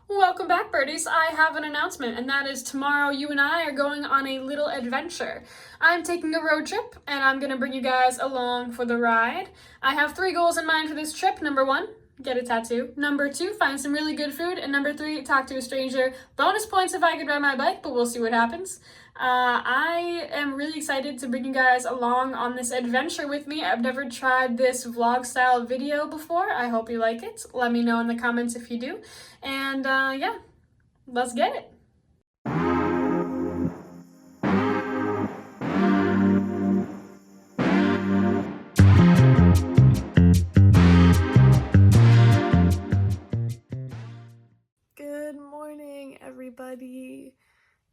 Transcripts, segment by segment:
Welcome back, birdies. I have an announcement, and that is tomorrow you and I are going on a little adventure. I'm taking a road trip, and I'm going to bring you guys along for the ride. I have 3 goals in mind for this trip. Number 1, get a tattoo. Number 2, find some really good food. And number 3, talk to a stranger. Bonus points if I could ride my bike, but we'll see what happens. I am really excited to bring you guys along on this adventure with me. I've never tried this vlog style video before. I hope you like it. Let me know in the comments if you do. And yeah, let's get it. Good morning, everybody.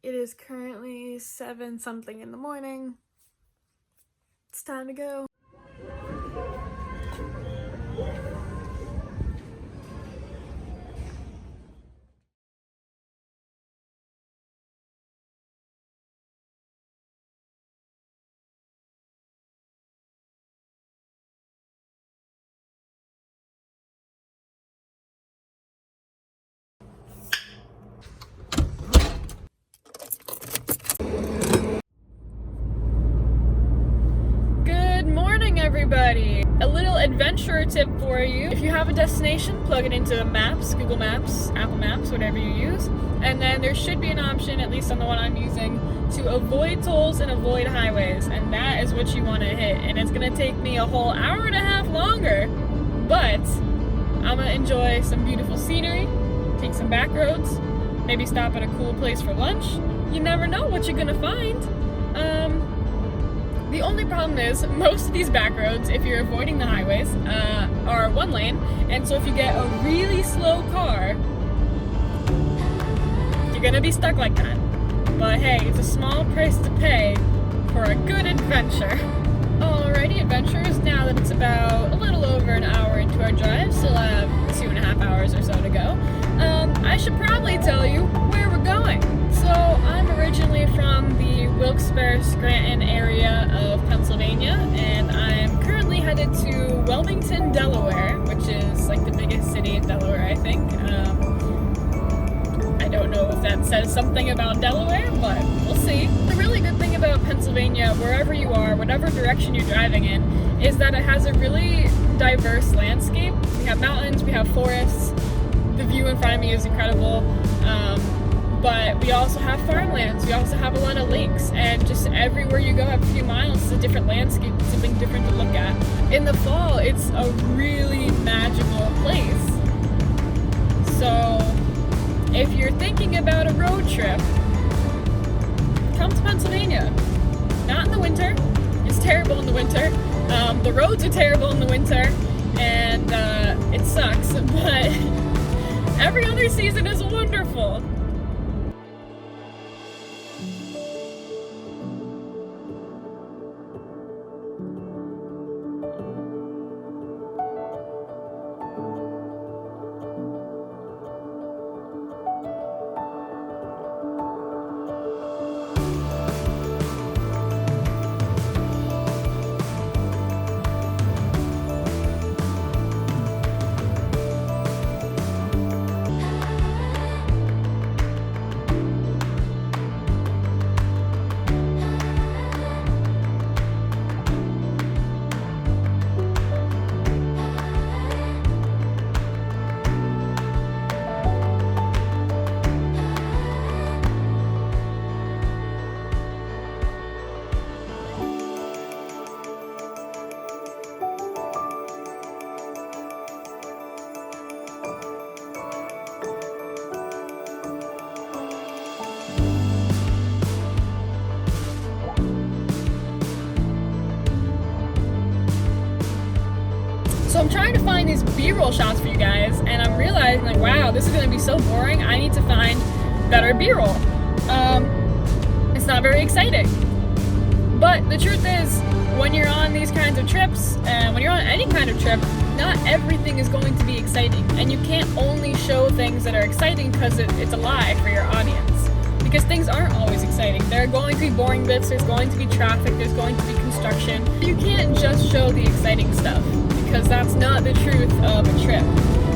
It is currently 7 something in the morning. It's time to go. Everybody, a little adventure tip for you. If you have a destination, plug it into Maps, Google Maps, Apple Maps, whatever you use, and then there should be an option, at least on the one I'm using, to avoid tolls and avoid highways, and that is what you want to hit. And it's gonna take me a whole hour and a half longer, but I'm gonna enjoy some beautiful scenery, take some back roads, maybe stop at a cool place for lunch. You never know what you're gonna find. The only problem is most of these back roads, if you're avoiding the highways, are 1 lane, and so if you get a really slow car, you're gonna be stuck like that. But hey, it's a small price to pay for a good adventure. Alrighty, adventurers, now that it's about a little over an hour into our drive, still have 2.5 hours or so to go, I should probably tell you where we're going. So I'm originally from the Wilkes-Barre-Scranton area of Pennsylvania, and I'm currently headed to Wilmington, Delaware, which is like the biggest city in Delaware, I think. I don't know if that says something about Delaware, but we'll see. The really good thing about Pennsylvania, wherever you are, whatever direction you're driving in, is that it has a really diverse landscape. We have mountains, we have forests, the view in front of me is incredible. But we also have farmlands, we also have a lot of lakes, and just everywhere you go have a few miles, it's a different landscape, something different to look at. In the fall, it's a really magical place. So if you're thinking about a road trip, come to Pennsylvania. Not in the winter, it's terrible in the winter. The roads are terrible in the winter, and it sucks, but every other season is wonderful. So I'm trying to find these B-roll shots for you guys, and I'm realizing, like, wow, this is going to be so boring. I need to find better B-roll. It's not very exciting. But the truth is, when you're on these kinds of trips, and when you're on any kind of trip, not everything is going to be exciting. And you can't only show things that are exciting because it's a lie for your audience. Because things aren't always exciting. There are going to be boring bits, there's going to be traffic, there's going to be construction. You can't just show the exciting stuff, because that's not the truth of a trip.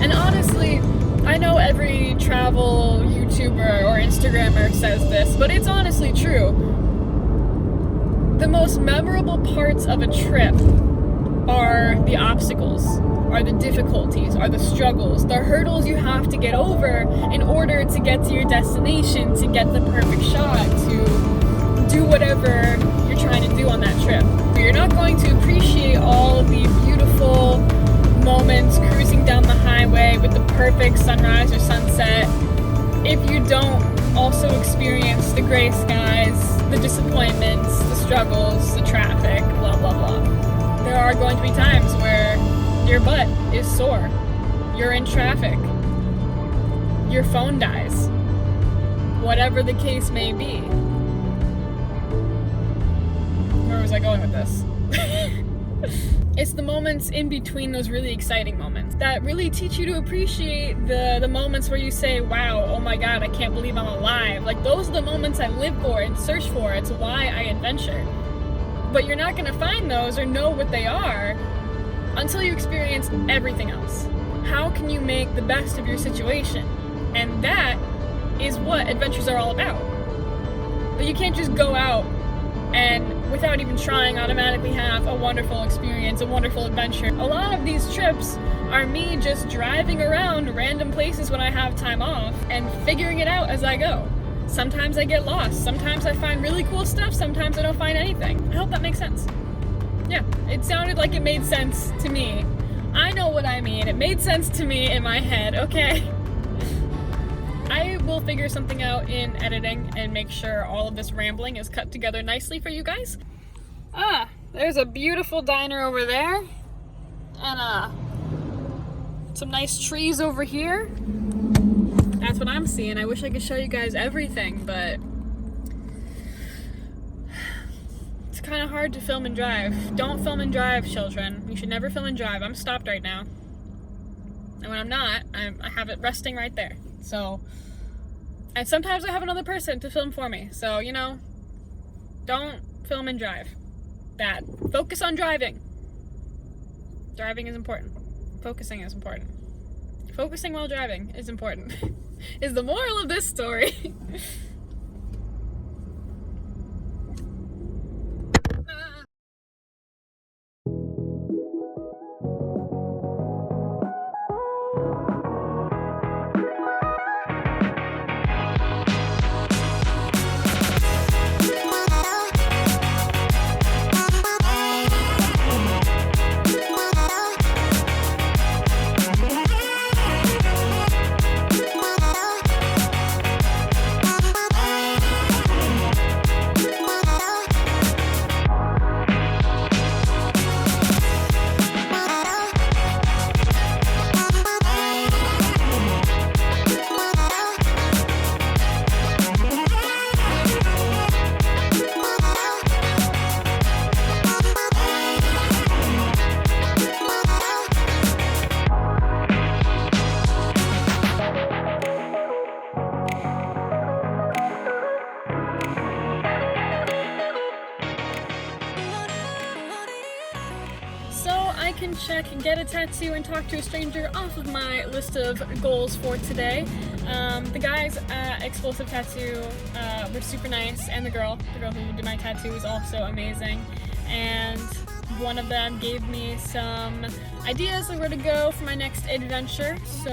And honestly, I know every travel YouTuber or Instagrammer says this, but it's honestly true. The most memorable parts of a trip are the obstacles, are the difficulties, are the struggles, the hurdles you have to get over in order to get to your destination, to get the perfect shot, to do whatever you're trying to do on that trip. But you're not going to appreciate all of the beautiful moments cruising down the highway with the perfect sunrise or sunset if you don't also experience the gray skies, the disappointments, the struggles, the traffic, blah blah blah. There are going to be times where your butt is sore, you're in traffic, your phone dies, whatever the case may be. Where was I going with this? It's the moments in between those really exciting moments that really teach you to appreciate the moments where you say, wow, oh my god, I can't believe I'm alive. Like, those are the moments I live for and search for. It's why I adventure. But you're not going to find those or know what they are until you experience everything else. How can you make the best of your situation? And that is what adventures are all about. But you can't just go out and without even trying automatically have a wonderful experience, a wonderful adventure. A lot of these trips are me just driving around random places when I have time off and figuring it out as I go. Sometimes I get lost, sometimes I find really cool stuff, sometimes I don't find anything. I hope that makes sense. Yeah, it sounded like it made sense to me. I know what I mean. It made sense to me in my head, okay? I will figure something out in editing and make sure all of this rambling is cut together nicely for you guys. There's a beautiful diner over there. And some nice trees over here. That's what I'm seeing. I wish I could show you guys everything, but it's kind of hard to film and drive. Don't film and drive, children. You should never film and drive. I'm stopped right now. And when I'm not, I have it resting right there. So, and sometimes I have another person to film for me. So, you know, don't film and drive. Bad. Focus on driving. Driving is important. Focusing is important. Focusing while driving is important. Is the moral of this story. I can check and get a tattoo and talk to a stranger off of my list of goals for today. The guys at Explosive Tattoo were super nice, and the girl who did my tattoo is also amazing. And one of them gave me some ideas of where to go for my next adventure, so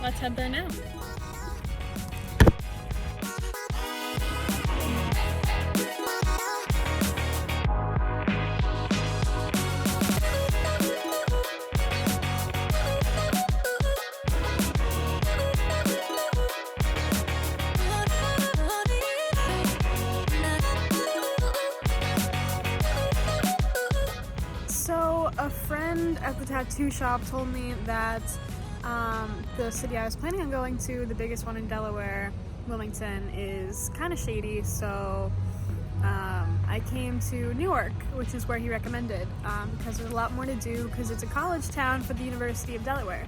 let's head there now. A friend at the tattoo shop told me that the city I was planning on going to, the biggest one in Delaware, Wilmington, is kind of shady, so I came to Newark, which is where he recommended, because there's a lot more to do, because it's a college town for the University of Delaware.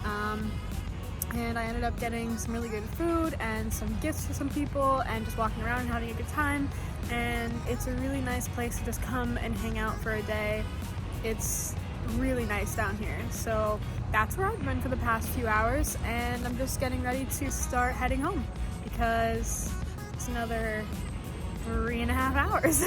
And I ended up getting some really good food and some gifts for some people and just walking around and having a good time, and it's a really nice place to just come and hang out for a day. It's really nice down here. So that's where I've been for the past few hours, and I'm just getting ready to start heading home because it's another 3.5 hours.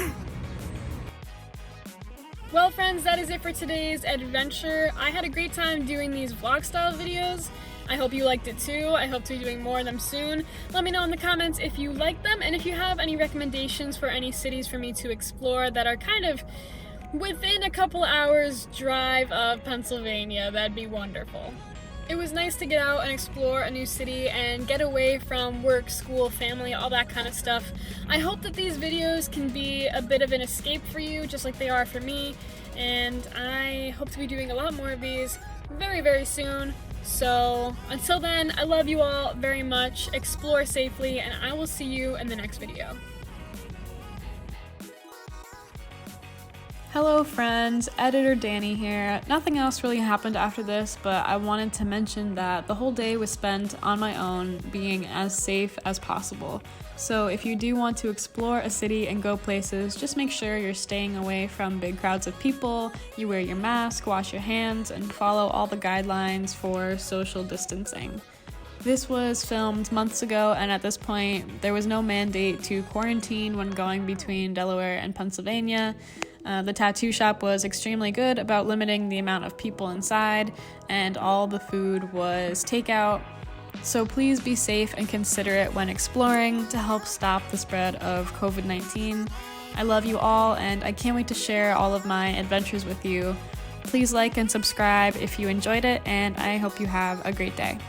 Well friends, that is it for today's adventure. I had a great time doing these vlog style videos. I hope you liked it too. I hope to be doing more of them soon. Let me know in the comments if you like them and if you have any recommendations for any cities for me to explore that are kind of within a couple hours drive of Pennsylvania. That'd be wonderful. It was nice to get out and explore a new city and get away from work, school, family, all that kind of stuff. I hope that these videos can be a bit of an escape for you, just like they are for me, and I hope to be doing a lot more of these very, very soon. So until then, I love you all very much, explore safely, and I will see you in the next video. Hello friends, Editor Danny here. Nothing else really happened after this, but I wanted to mention that the whole day was spent on my own, being as safe as possible. So if you do want to explore a city and go places, just make sure you're staying away from big crowds of people, you wear your mask, wash your hands, and follow all the guidelines for social distancing. This was filmed months ago, and at this point, there was no mandate to quarantine when going between Delaware and Pennsylvania. The tattoo shop was extremely good about limiting the amount of people inside, and all the food was takeout. So please be safe and considerate when exploring to help stop the spread of COVID-19. I love you all, and I can't wait to share all of my adventures with you. Please like and subscribe if you enjoyed it, and I hope you have a great day.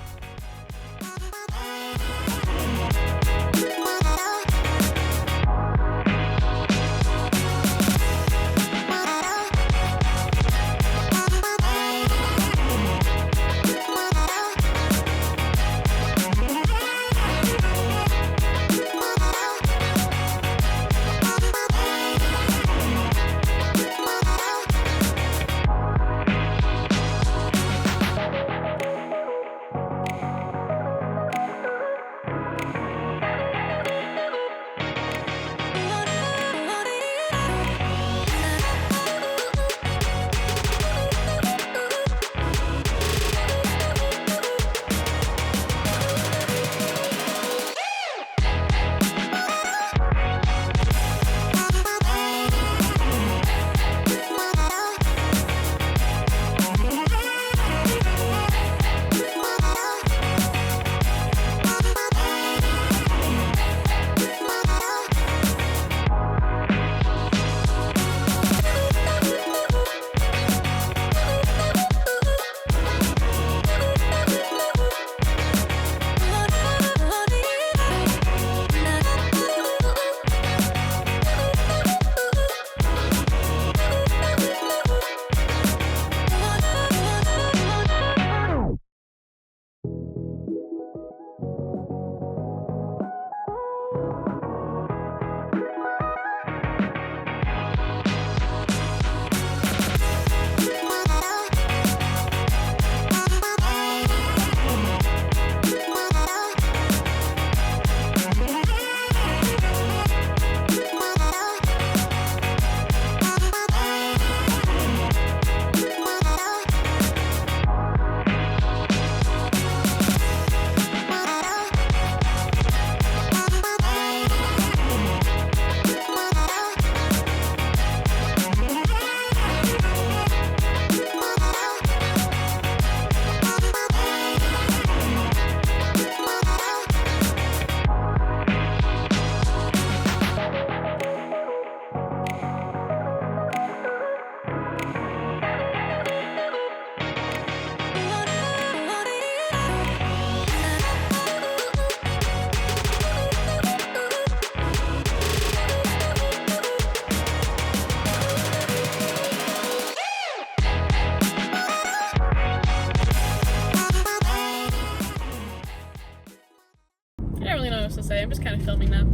else to say. I'm just kind of filming now.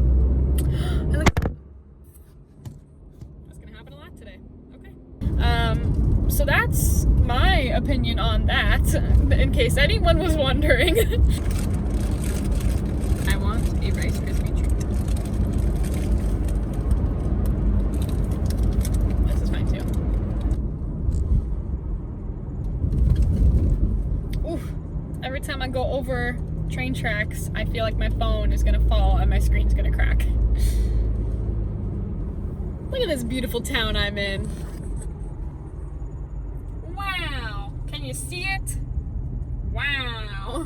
That's gonna happen a lot today. Okay. So that's my opinion on that, in case anyone was wondering. I want a Rice Krispie treat. This is fine too. over train tracks, I feel like my phone is gonna fall and my screen's gonna crack. Look at this beautiful town I'm in. Wow, can you see it? Wow.